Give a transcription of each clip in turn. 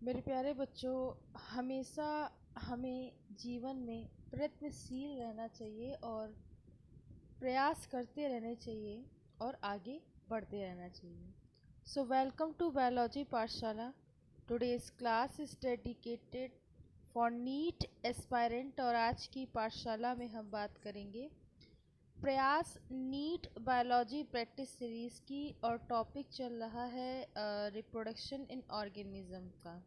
मेरे प्यारे बच्चों, हमेशा हमें जीवन में प्रयत्नशील रहना चाहिए और प्रयास करते रहने चाहिए और आगे बढ़ते रहना चाहिए। So welcome to biology Pathshala. Today's class is dedicated for NEET aspirant और आज की पाठशाला में हम बात करेंगे प्रयास नीट बायोलॉजी प्रैक्टिस सीरीज़ की और टॉपिक चल रहा है रिप्रोडक्शन इन ऑर्गेनिज्म का।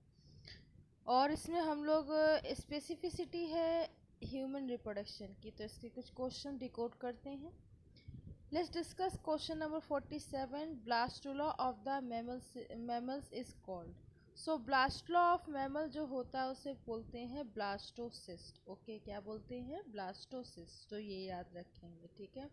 और इसमें हम लोग स्पेसिफिसिटी है ह्यूमन रिप्रोडक्शन की, तो इसके कुछ क्वेश्चन डिकोड करते हैं। Let's discuss question number 47। Blastula of the mammals is called. So blastula of mammal जो होता है उसे बोलते हैं ब्लास्टोसिस्ट। ओके, क्या बोलते हैं? ब्लास्टोसिस्ट। तो ये याद रखेंगे, ठीक है।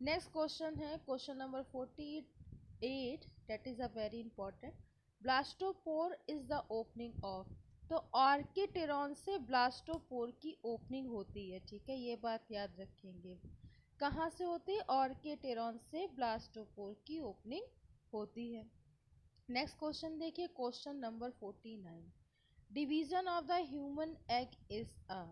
नेक्स्ट क्वेश्चन है question number 48, that is a very important. Blastopore is the opening of. तो ऑर्किटेरॉन से ब्लास्टोपोर की ओपनिंग होती है, ठीक है, ये बात याद रखेंगे। कहाँ से होती है? ऑर्किटेरॉन से ब्लास्टोपोर की ओपनिंग होती है। नेक्स्ट क्वेश्चन देखिए, question number 49। Division of the human egg is a.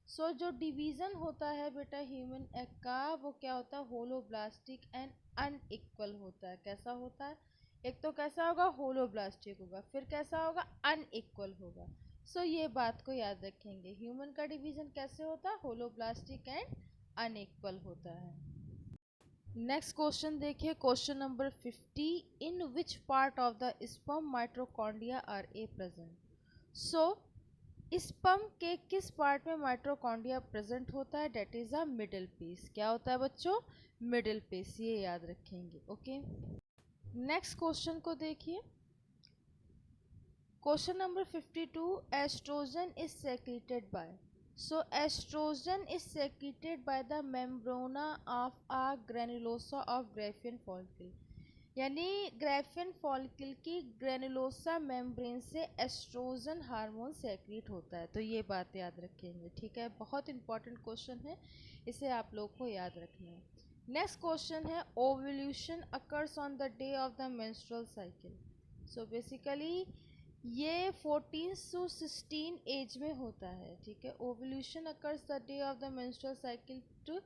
So जो डिवीज़न होता है बेटा ह्यूमन एग का, वो क्या होता है? होलोब्लास्टिक एंड अनइक्वल होता है। कैसा होता है? एक तो कैसा होगा? होलोब्लास्टिक होगा, फिर कैसा होगा? अनइक्वल होगा। सो ये बात को याद रखेंगे, ह्यूमन का डिवीज़न कैसे होता है? होलोब्लास्टिक एंड अनइक्वल होता है। नेक्स्ट क्वेश्चन देखिए, question number 50। In which part of the sperm mitochondria are a present. So sperm के किस पार्ट में माइटोकॉन्ड्रिया प्रेजेंट होता है? That is a middle piece. क्या होता है बच्चों? मिडिल पीस, ये याद रखेंगे। ओके, नेक्स्ट क्वेश्चन को देखिए, question number 52। Estrogen is secreted by. So estrogen is secreted by the membrana of a granulosa of Graafian follicle. यानी ग्राफियन फॉलिकल की ग्रेनुलोसा मेम्ब्रेन से एस्ट्रोजन हार्मोन सेक्रेट होता है। तो ये बात याद रखेंगे, ठीक है। बहुत इंपॉर्टेंट क्वेश्चन है, इसे आप लोग को याद रखना है। नेक्स्ट क्वेश्चन है ovulation occurs on the day of the menstrual cycle. So basically ये 14 to 16 एज में होता है, ठीक है। Ovulation occurs the day of the menstrual cycle to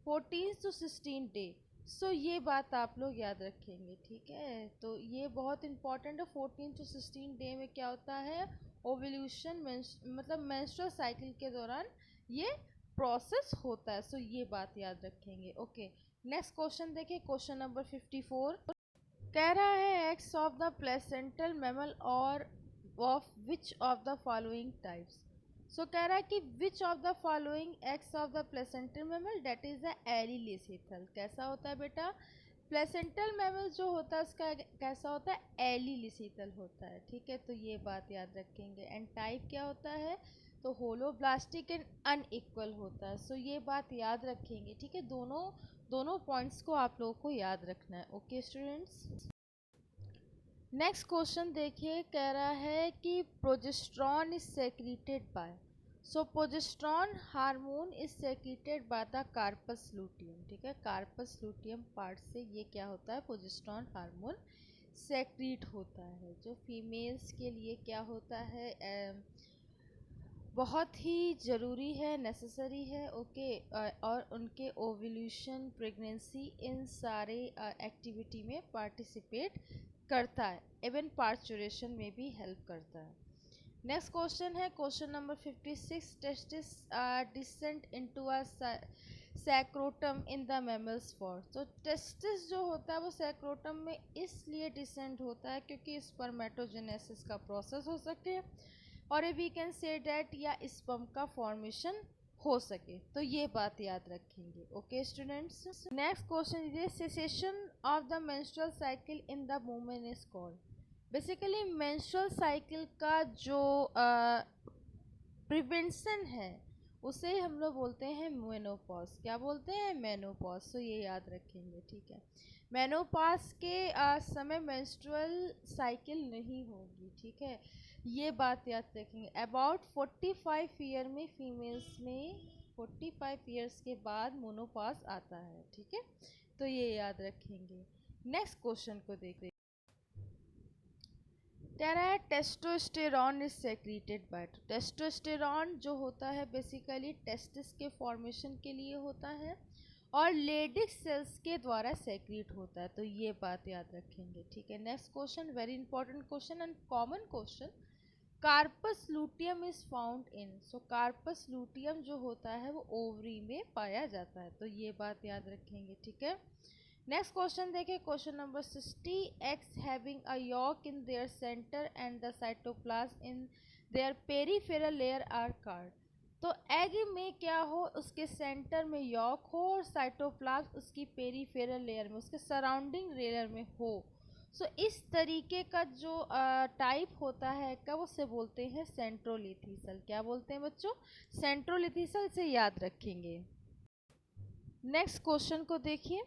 14 to 16 day. So ये बात आप लोग याद रखेंगे, ठीक है। तो ये बहुत इंपॉर्टेंट है। 14 to 16 डे में क्या होता है? ओव्यूलेशन मतलब मेंस्ट्रुअल साइकिल के दौरान ये प्रोसेस होता है। सो ये बात याद रखेंगे। ओके, नेक्स्ट क्वेश्चन देखिए, क्वेश्चन नंबर 54। कह रहा है eggs of the placental mammal are of which of the following types. So कह रहा है कि which of the following eggs of the placental mammal, that is the alecithal. कैसा होता है बेटा? प्लेसेंटल मैमल जो होता है उसका कैसा होता है? एलिलिसिथल होता है, ठीक है। तो ये बात याद रखेंगे। एंड टाइप क्या होता है? तो होलोब्लास्टिक एंड अनइक्वल होता है। सो ये बात याद रखेंगे, ठीक है। दोनों दोनों पॉइंट्स को आप लोगों को याद रखना है। ओके स्टूडेंट्स, नेक्स्ट क्वेश्चन देखिए, कह रहा है कि progesterone is secreted by. So progesterone hormone is secreted by the corpus luteum, ठीक है। कार्पस लूटियम पार्ट से ये क्या होता है? प्रोजेस्टेरॉन हार्मोन सेक्रेट होता है, जो फीमेल्स के लिए क्या होता है? बहुत ही ज़रूरी है, नेसेसरी है। ओके, और उनके ओव्यूलेशन, प्रेगनेंसी, इन सारे एक्टिविटी में पार्टिसिपेट करता है। इवन पार्चुरेशन में भी हेल्प करता है। नेक्स्ट क्वेश्चन है question number 56। Testes descend into a scrotum in the mammals for. तो टेस्टिस जो होता है वो सैक्रोटम में इसलिए डिसेंट होता है क्योंकि स्पर्मेटोजेनेसिस का प्रोसेस हो सके और वी कैन से डैट या स्पर्म का फॉर्मेशन हो सके। तो ये बात याद रखेंगे। ओके स्टूडेंट्स, नेक्स्ट क्वेश्चन ये cessation of the menstrual cycle in the women is called. Basically menstrual cycle का जो प्रिवेंशन है उसे हम लोग बोलते हैं मेनोपॉज। क्या बोलते हैं? मेनोपॉज। सो ये याद रखेंगे, ठीक है। मेनोपॉज के समय मेंस्ट्रुअल साइकिल नहीं होगी, ठीक है। ये बात याद रखेंगे। अबाउट 45 ईयर में फीमेल्स में 45 ईयर्स के बाद मोनोपॉज आता है, ठीक है। तो ये याद रखेंगे। नेक्स्ट क्वेश्चन को देखते हैं। कह रहा है testosterone is secreted bye. Testosterone जो होता है बेसिकली टेस्टिस के फॉर्मेशन के लिए होता है और लेडिक सेल्स के द्वारा सेक्रेट होता है, तो ये बात याद रखेंगे, ठीक है। Next question, very important question and common question. Corpus luteum is found in. So corpus luteum जो होता है वो ओवरी में पाया जाता है, तो ये बात याद रखेंगे, ठीक है। नेक्स्ट क्वेश्चन देखिए, question number 60। Eggs having a yolk in their centre and the cytoplasm in their peripheral layer are called. तो एग में क्या हो, उसके सेंटर में यॉक हो और साइटोप्लाज्म उसकी पेरीफेरल लेयर में, उसके सराउंडिंग लेयर में हो। सो इस तरीके का जो टाइप होता है क्या, उसे बोलते हैं सेंट्रोलिथिसल। क्या बोलते हैं बच्चों, सेंट्रोलिथिसल, से याद रखेंगे। नेक्स्ट क्वेश्चन को देखिए,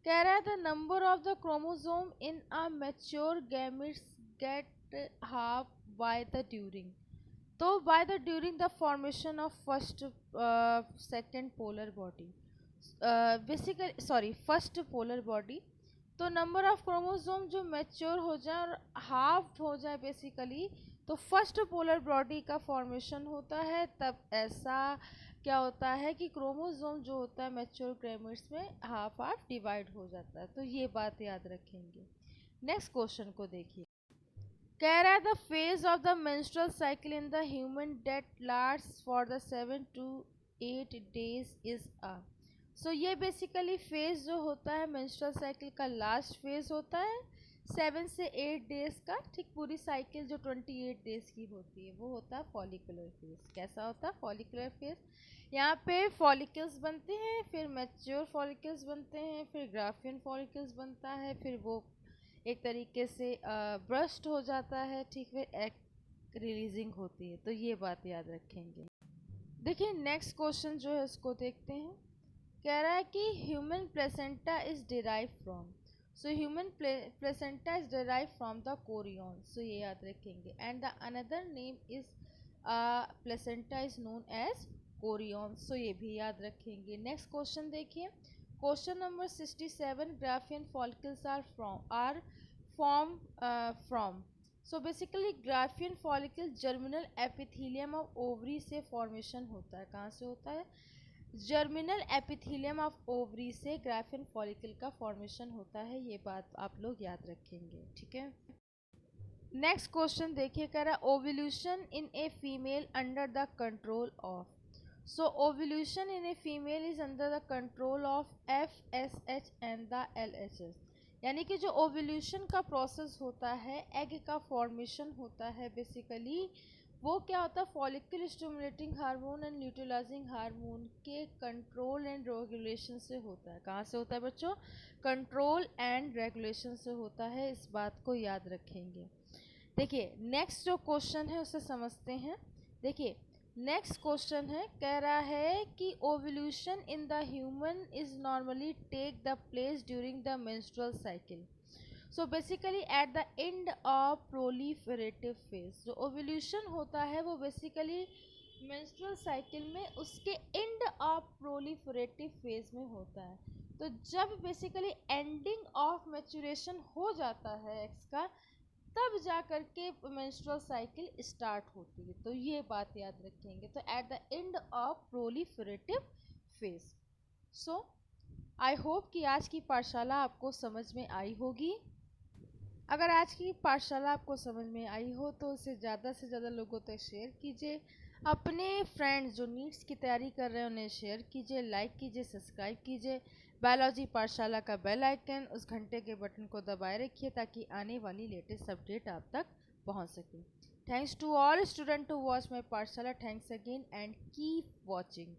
कह रहा है the number of the chromosome in a mature gametes get half by the during. तो by the during the formation of first second polar body, basically sorry first polar body. तो number of chromosome जो mature हो जाए और half हो जाए basically, तो first polar body का फॉर्मेशन होता है। तब ऐसा क्या होता है कि क्रोमोसोम जो होता है मैच्योर गैमेट्स में हाफ हाफ डिवाइड हो जाता है, तो ये बात याद रखेंगे। नेक्स्ट क्वेश्चन को देखिए, कह रहा है the phase of the menstrual cycle in the human that last for the 7 to 8 days is a. So ये बेसिकली फेज जो होता है मेंस्ट्रुअल साइकिल का लास्ट फेज होता है 7 से 8 डेज का, ठीक। पूरी साइकिल जो 28 डेज की होती है वो होता है फॉलिकुलर फेज। कैसा होता है फॉलिकुलर फेज, यहाँ पे फॉलिकल्स बनते हैं, फिर मैच्योर फॉलिकल्स बनते हैं, फिर ग्राफियन फॉलिकल्स बनता है, फिर वो एक तरीके से ब्रस्ट हो जाता है, ठीक। फिर एग रिलीजिंग होती है, तो ये बात याद रखेंगे। देखिए नेक्स्ट क्वेश्चन जो है उसको देखते हैं। कह रहा है कि human placenta is derive from. So human placenta is derive from the chorion, so ये याद रखेंगे। And the another name is placenta is known as chorion, so ये भी याद रखेंगे। नेक्स्ट क्वेश्चन देखिए, question number 67। Graafian follicles are form from. So basically Graafian follicle germinal epithelium of ovary से formation होता है। कहाँ से होता है, जर्मिनल एपिथेलियम ऑफ ओवरी से ग्राफियन फॉलिकल का फॉर्मेशन होता है, ये बात आप लोग याद रखेंगे, ठीक है। नेक्स्ट क्वेश्चन देखिए, कह रहा है ovulation in a female under the control of. So ovulation in a female is under the control of FSH and the LHS। यानी कि जो ओव्यूलेशन का प्रोसेस होता है, एग का फॉर्मेशन होता है बेसिकली, वो क्या होता है follicle stimulating hormone and luteinizing hormone के कंट्रोल एंड रेगुलेशन से होता है। कहाँ से होता है बच्चों, कंट्रोल एंड रेगुलेशन से होता है, इस बात को याद रखेंगे। देखिए नेक्स्ट जो क्वेश्चन है उसे समझते हैं। देखिए नेक्स्ट क्वेश्चन है, कह रहा है कि ovulation in the human is normally take the place during the menstrual cycle. So basically at the end of proliferative phase. जो ओव्यूलेशन होता है वो बेसिकली मेंस्ट्रुअल साइकिल में उसके एंड ऑफ प्रोलिफरेटिव फेज में होता है। तो जब बेसिकली एंडिंग ऑफ मैच्योरेशन हो जाता है एक्स का, तब जा कर के मेंस्ट्रुअल साइकिल स्टार्ट होती है, तो ये बात याद रखेंगे। तो eight the end of proliferative phase. So I hope कि आज की पाठशाला आपको समझ में आई होगी। अगर आज की पाठशाला आपको समझ में आई हो तो उसे ज़्यादा से ज़्यादा लोगों तक शेयर कीजिए। अपने फ्रेंड्स जो नीट्स की तैयारी कर रहे हैं उन्हें शेयर कीजिए, लाइक कीजिए, सब्सक्राइब कीजिए। बायोलॉजी पाठशाला का बेल आइकन, उस घंटे के बटन को दबाए रखिए ताकि आने वाली लेटेस्ट अपडेट आप तक पहुंच सके। Thanks to all student to watch my Pathshala. Thanks again and keep watching.